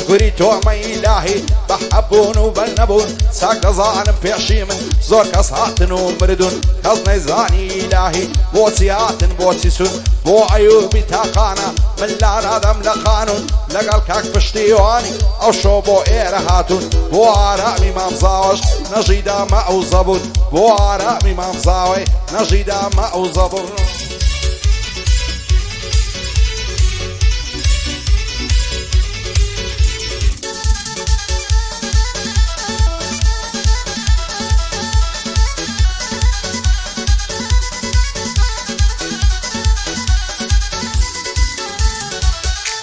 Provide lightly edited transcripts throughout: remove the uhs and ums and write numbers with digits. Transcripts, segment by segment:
بشكري توم إلهي بحبون وبنبون ساق ظالم بيشي من زور كسهاتن ومردون كزني زاني إلهي بوسياتن بوسيسون بو أيوبي تاقانا من لا نادم لقانون لقل كاك بشتيواني أو شو بو إيرهاتون بو عرامي مامزاوش نجيدا ما أو زبون بو عرامي مامزاوي نجيدا ما أو زبون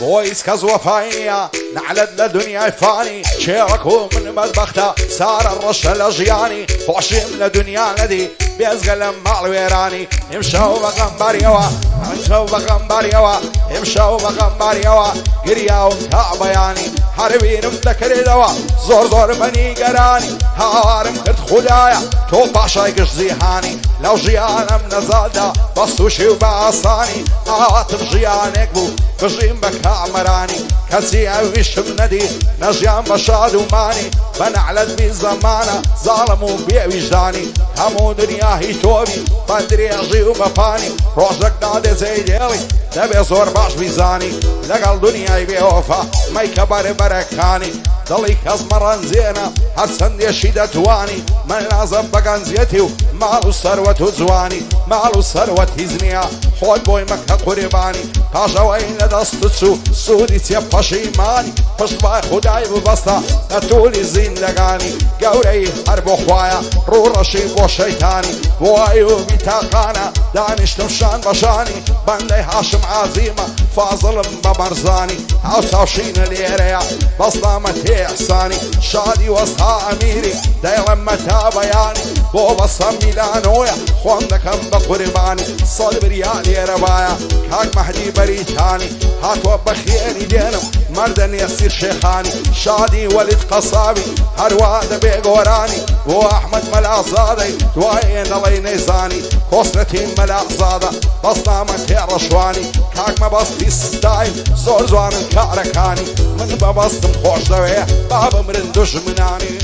بويس كزوة فاينية نعلد لدنيا فاني شيركو من مدبخته صار الرشة الأجياني فوشيم لدنيا ندي بيزقلم مع الويراني امشوا بغنبار يوا امشوا بغنبار يوا امشوا بغنبار يوا قرياو كعبياني حربين مذكر دوا زور زور مني قراني هارم كرت خدايا تو باشايقش زيهاني لو جيانا منزالدا بسوشي وبعصاني عاطف جيانك بو بجيم بك عمراني كسي عويش بندي نجيان بشاد وماني بنعلد بزمانة ظالمو بيوجداني همو دنيا هي توبي بندري اجي ومفاني روجك دادي زي ديلي دبي زور باش بيزاني لقل دنيا يبيوفا ما يكبر بركاني ضلي كز مرن زينة هرسن يشيدة تواني من لازم بقان زيتي مالو ثروة زواني مالو ثروة هزنيا خود بوي مكة قرباني قاشا وين دستسو سودي تيب پشیمانی پشبای خدای ببستا نتولی زندگانی گوری حرب و خوایا رو رشید و شیطانی و ایوبی تاقانا دانشتم شان بشانی بنده هاشم عظیمه فاضل بمرزانی او سوشین لیریا بسلامتی احسانی شادی وسطا امیری دیلم متا بیانی بو بسم میلانویا خوندکم بقربانی صد بریالی ربایا کاک مهدی بریتانی هاتوا بخيري دينم مردن يصير شيخاني شادي ولد قصابي هرواد بيقوراني واحمد ملاصادي توين الله ينزاني كوسنتي ملاصاده بصنامك يا رشواني كاك ما بسطي ستايل زور زوان كاركاني من ببسطم خوش دويه باب مرن دشمناني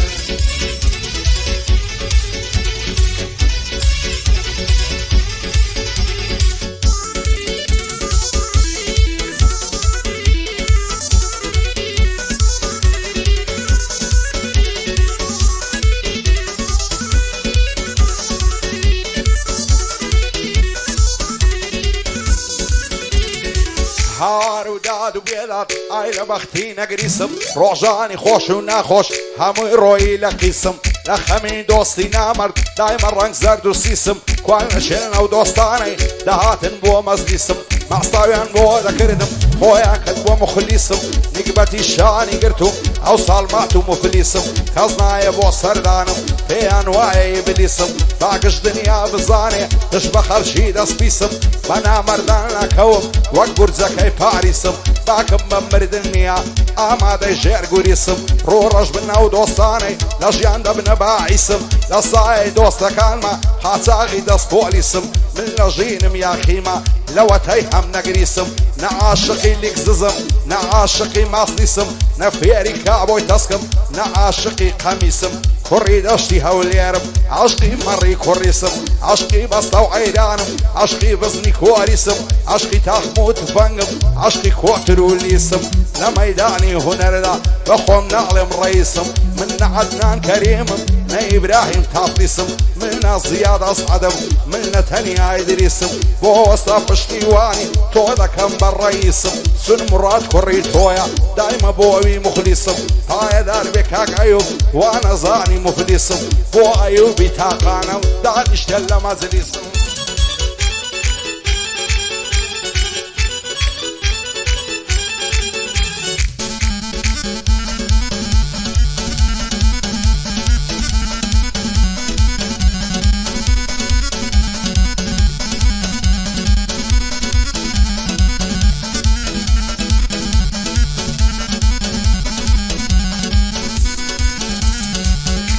هار وداد وبيضات ايلا بختي نقريسم روجاني خوش وناخوش همو روي لقيسم لخمي دوستي نامر دايما رنگ زرد وسيسم كوالنا شلنا ودوستاني دهاتن بو مزليسم معصاويان بو ذكردم خويا كتبو مخليسم نقبتي شاني قرتو او صالماتو مفليسم كزنايا بو سردانم في انواعي بليسم باقش دنيا بزاني تشبخ الشيد اسبيسم بنا مردان لكوم وقبر زكاي باريسم باكم بمرد النيا اما دي جير قريسم رو رج بنا ودوستاني لجيان دبنا باعيسم لصاي دوستا كالما حاتاغي دس بوليسم من لجينم يا خيمة لو تيهم نقريسم نعاشقي لك ززم نعاشقي ماصليسم نفيري كابوي تسكم نعاشقي قميسم كوري دشتي هوليرم عشقي مري كوريسم عشقي بسطو عيدانم عشقي بزني كوريسم عشقي تحمود فنقم عشقي كوتروليسم لميداني هنردا بخوم نعلم رئيسم من عدنان كريم من إبراهيم تابليسم من زياد أصعدم من تاني إدريسم بوسطا بشتيواني تودا كم بالرئيسم سن مراد كوري تويا دايما بوي مخلصم هاي دار بكاك أيوب وانا زاني مفلسم بو أيوبي تاقانا دانش تلا مزلسم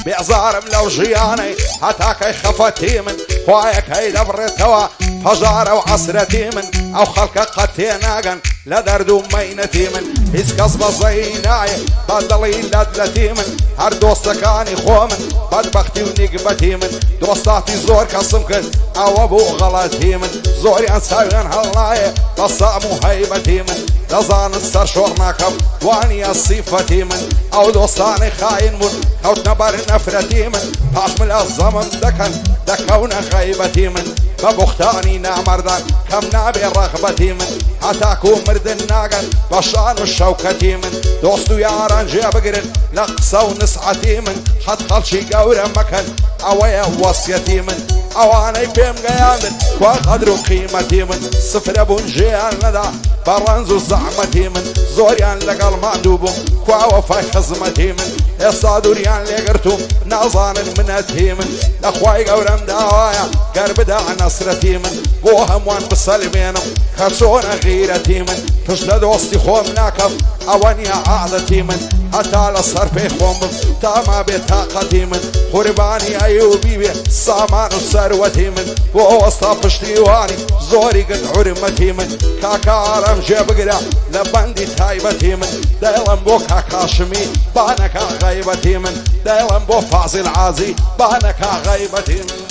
بيعزارم لو جياني هتاكي خفتي من هوايك هي دبر توا فجارة وعصرتي من او خلق قتي ناقن لا دردو مينتي من هیچ کەس بەزەی نایە با دڵی لەدلەتی من هەر دۆستەکانی خۆ من بەدبەختی و نیگبەتی من دۆستاتی زۆر کەسم کرد ئەوە بوو غەڵەتی من زۆریان چاویان هەڵنایە بە سام و هەیبەتی من دەزانن سەر شۆڕ ناکەم وانیە سیفەتی من ئەو دۆستانی خاین بوون کەوتنە بەر نەفرەتی من پاش ملەزەمم دەکەن دەکەونە غەیبەتی من بە بوختانی نامەردان کەم نابێ ڕەغبەتی من هەتاکو مردن ناگەن بە شان و شەوکەتی من دۆست و یاران جێبگرن لە قسە و نسعەتی من حەت خەڵکی گەورە مەکەن ئەوەیە وەسیەتی من ئەوانەی پێم گەیاندن کوا قەدر و قیمەتی من سفرە بوون ژێیان نەدا بە ڕەنج و زەحمەتی من زۆریان لەگەڵ ماندوو بووم کوا وەفای خزمەتی من ئێستا دووریان لێگرتوم نازانن منەتی من لەخوای گەورەم داوایە گەر بدا نەسرەتی من بۆ هەمووان بسەلمێنم کە چۆنە غیرەتی من پشت لە دۆستی خۆم ناکەم ئەوە نییە عادەتی من هەتا لەسەر پێی خۆم بم تاما بێ تاقەتی من قوربانی ئەیوبی بێ سامان و سەروەتی من بۆ وەستا پشتیوانی زۆری گرت حورمەتی من کاکارم جێبگرە لە بەندی تایبەتی من دەیڵم بۆ کاکاشمی بانەکە غەیبەتی من دەیڵم بۆ فازیل عازی بانەکە غەیبەتی من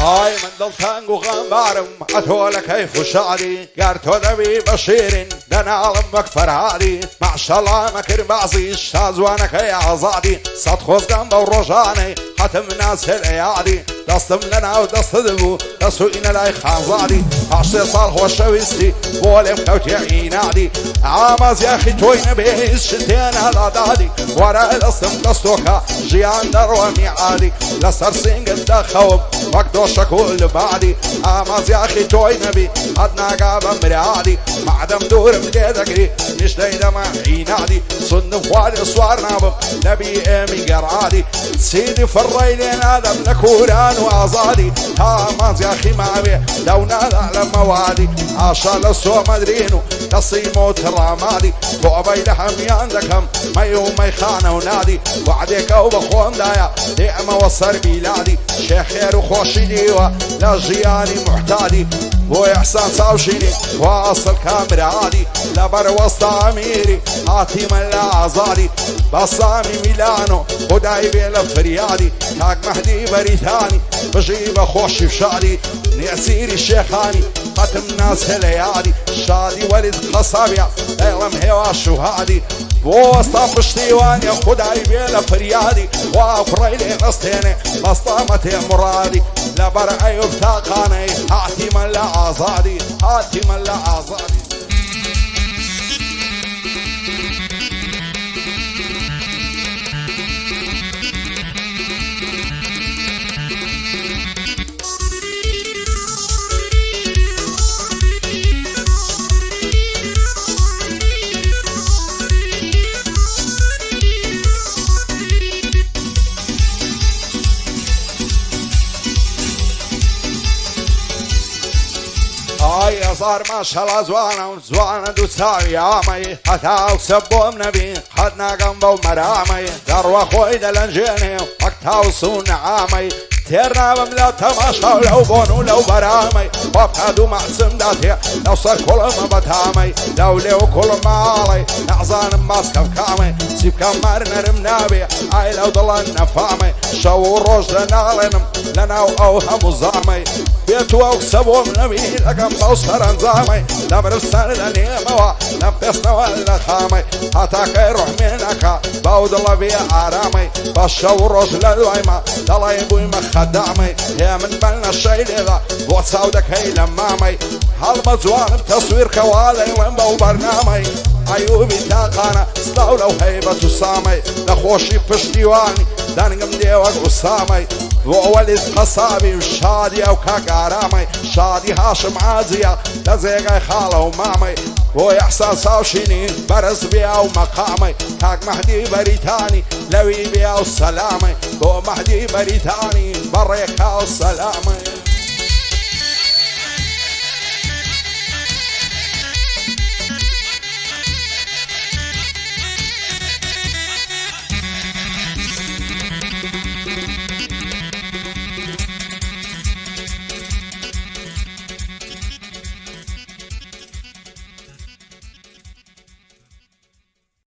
هاي من دڵتەنگ و غەمبارم ئەتۆ لە کەیف و شادی گەر تۆ دەبی بە شیرین دەناڵم وەک فەرهادی ماشەڵڵا مەکرد بازیش تا جوانەکەی ئازادی سەد خۆزگەم بەو ڕۆژانەی هەتم ناسێ لە یادی دەستم لە ناو دەستت بوو دەسوئینە لای خازادی پاش سێ ساڵ خۆشەویستی بۆ لێم کەوتێ ئینادی ئامازیاخی تۆی نەبێ هیچ شتێنە لادادی وەرە دەستم دەستۆکە ژیان دەڕۆ میعادی لەسەر سینگت دەخەوم وەک دۆشەک و لەبادی ئامازیاخی تۆی نەبی هەت ناگا بە مرادی معدەم دوورم لێ دەگری نیشتەی دەمە ئینادی سندم خوارێ سوار نابم نەبی ئێمی گەڕادی سیدی فڕڕی لێ نادەم لە کوران و ئازادی تا ئامازیاخی ماوێ دەونادا لە مەوادی ئاشا لە سۆمەدرین و دەستی مۆتڕامادی تۆبەی لە هەمیان دەکەم مەی و مەیخانە و نادی وعدێکە و بە خۆمدایە دێ ئەمەوە سەر بیلادی شێخێر و خۆشی دیوە لە ژیانی محتادی بۆ ئەحسان چاوشینی وا ئەسڵ کامرادی لەبەر وەستا ئەمیری هاتیمە لە ئازادی بە سامی میلانۆ خودای بێ لە فریادی کاک مەهدی بەریتانی بژی بە خۆشی و شادی نێسیری شێخانی قەتم ناسێ لە یادی شادی وەلید قەسابیە دەیڵم هێوا شوهادی بۆ وەستا پشتیوانیە خودای بێ لە فریادی وا کوڕی لێ نەستێنێ بەستامە تێ مرادی لەبەر ئەیوب تاقانەی هاتیمە لە ئازادی هاتیمە لە ئازادی هزار ماشەڵا جوانە جوانە دوو چاوی ئامەی هەتا ئەوسە بۆم نەبی قەت ناگەم بەو مەرامەی دەڕوە خۆی دەلەنجێنێ وەک تاوسون ئامەی تێر نابم لە تەماشا و لەو بۆن و لەو بەرامەی خۆ دوو مەحسمدا تێ لەو سەر کوڵمە بەتامەی لەو لێ و کوڵم ماڵی نەزانم ماسکەم کامەی چی بکەم مەر نەرم نابێ ئای لەو دڵەن نەفامەی شەو و ڕۆژ لە ناڵێنم لەناو ئەو هەموو زامەی بێتوە و کسە بۆم نەبی لەگەم بەو سەرنجامەی لە برستان لە نێمەوە لەم پێستنەوە لە خامەی هەتاکەی ڕحمێنەکە باو دڵە بێ ئارامەی بە شەو و ڕۆژ لە دوایمە دەڵێ بوویمە خەدامەی هێ من بەلنە شەی لێدا بۆ چاو دەکەی لە مامەی هەڵمە جوانم تەسویرکەوا دەیڵێم بەو بەرنامەی ئەیوبی تاقانە ستاو لەو هەیبەت و سامەی لە خۆشی پشتیوانی دەنگم دێوەک وسامەی بۆ وەلید قەسابی و شادی ئەو کاگارامەی شادی هاشم عاجیە لە جێگای خاڵە و مامەی بو يحسن صوشيني برز بيا ومقامي كاك مهدي بريتاني لوي بيا والسلامي بو مهدي بريتاني بريكا والسلامي